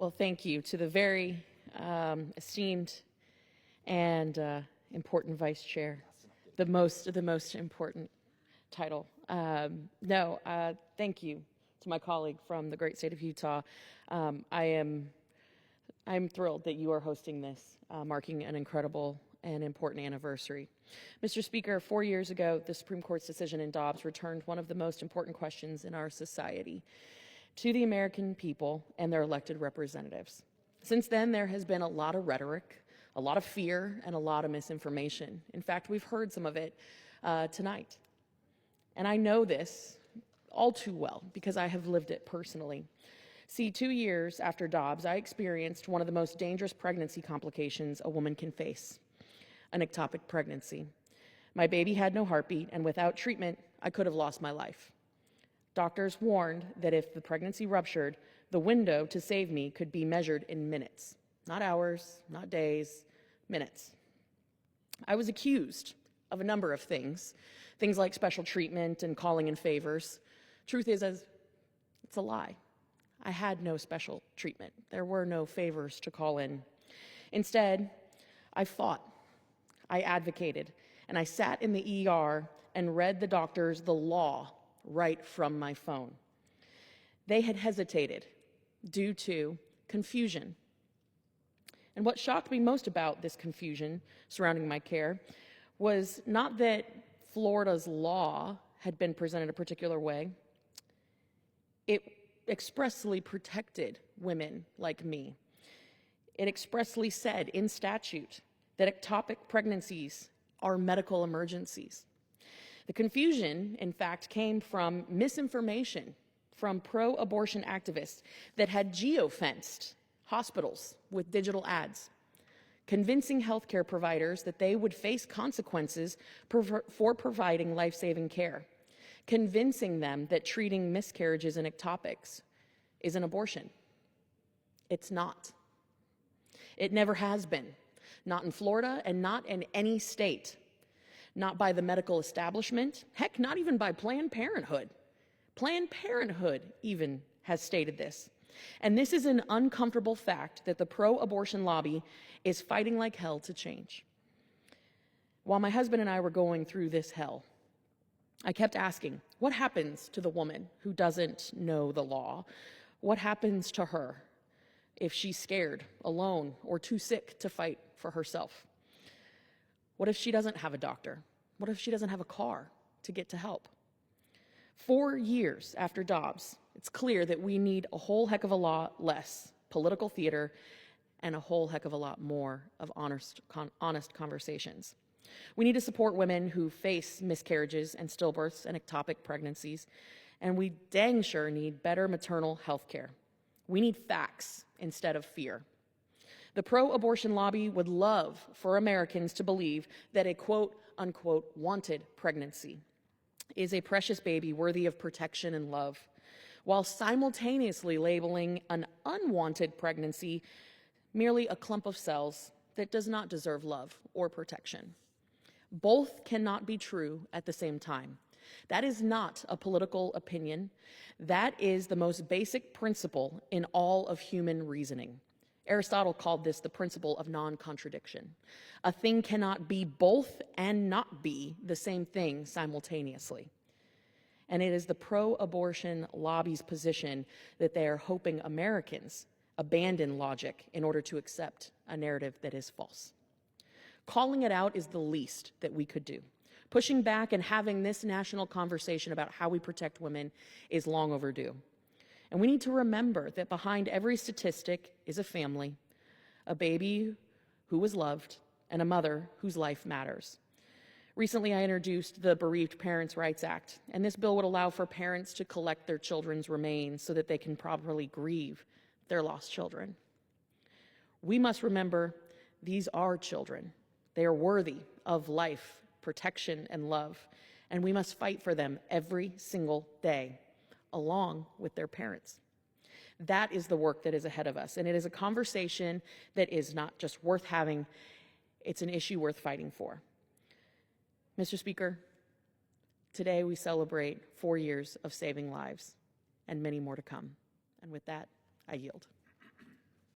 Well, thank you to the very esteemed and important Vice Chair, the most important title. Thank you to my colleague from the great state of Utah. I'm thrilled that you are hosting this, marking an incredible and important anniversary. Mr. Speaker, 4 years ago, the Supreme Court's decision in Dobbs returned one of the most important questions in our society to the American people and their elected representatives. Since then, there has been a lot of rhetoric, a lot of fear, and a lot of misinformation. In fact, we've heard some of it tonight. And I know this all too well because I have lived it personally. See, 2 years after Dobbs, I experienced one of the most dangerous pregnancy complications a woman can face, an ectopic pregnancy. My baby had no heartbeat, and without treatment, I could have lost my life. Doctors warned that if the pregnancy ruptured, the window to save me could be measured in minutes, not hours, not days, minutes. I was accused of a number of things like special treatment and calling in favors. Truth is, it's a lie. I had no special treatment. There were no favors to call in. Instead, I fought, I advocated, and I sat in the ER and read the doctors the law right from my phone. They had hesitated due to confusion. And what shocked me most about this confusion surrounding my care was not that Florida's law had been presented a particular way. It expressly protected women like me. It expressly said in statute that ectopic pregnancies are medical emergencies. The confusion, in fact, came from misinformation from pro-abortion activists that had geofenced hospitals with digital ads, convincing healthcare providers that they would face consequences for providing life-saving care, convincing them that treating miscarriages and ectopics is an abortion. It's not. It never has been. Not in Florida and not in any state. Not by the medical establishment, heck, not even by Planned Parenthood. Planned Parenthood even has stated this. And this is an uncomfortable fact that the pro-abortion lobby is fighting like hell to change. While my husband and I were going through this hell, I kept asking, what happens to the woman who doesn't know the law? What happens to her if she's scared, alone, or too sick to fight for herself? What if she doesn't have a doctor? What if she doesn't have a car to get to help? 4 years after Dobbs, it's clear that we need a whole heck of a lot less political theater and a whole heck of a lot more of honest conversations. We need to support women who face miscarriages and stillbirths and ectopic pregnancies, and we dang sure need better maternal health care. We need facts instead of fear. The pro-abortion lobby would love for Americans to believe that a quote-unquote wanted pregnancy is a precious baby worthy of protection and love, while simultaneously labeling an unwanted pregnancy merely a clump of cells that does not deserve love or protection. Both cannot be true at the same time. That is not a political opinion. That is the most basic principle in all of human reasoning. Aristotle called this the principle of non-contradiction. A thing cannot be both and not be the same thing simultaneously. And it is the pro-abortion lobby's position that they are hoping Americans abandon logic in order to accept a narrative that is false. Calling it out is the least that we could do. Pushing back and having this national conversation about how we protect women is long overdue. And we need to remember that behind every statistic is a family, a baby who was loved, and a mother whose life matters. Recently, I introduced the Bereaved Parents' Rights Act, and this bill would allow for parents to collect their children's remains so that they can properly grieve their lost children. We must remember these are children. They are worthy of life, protection, and love, and we must fight for them every single day, along with their parents. That is the work that is ahead of us, and it is a conversation that is not just worth having, it's an issue worth fighting for. Mr. Speaker, today we celebrate 4 years of saving lives, and many more to come. And with that, I yield.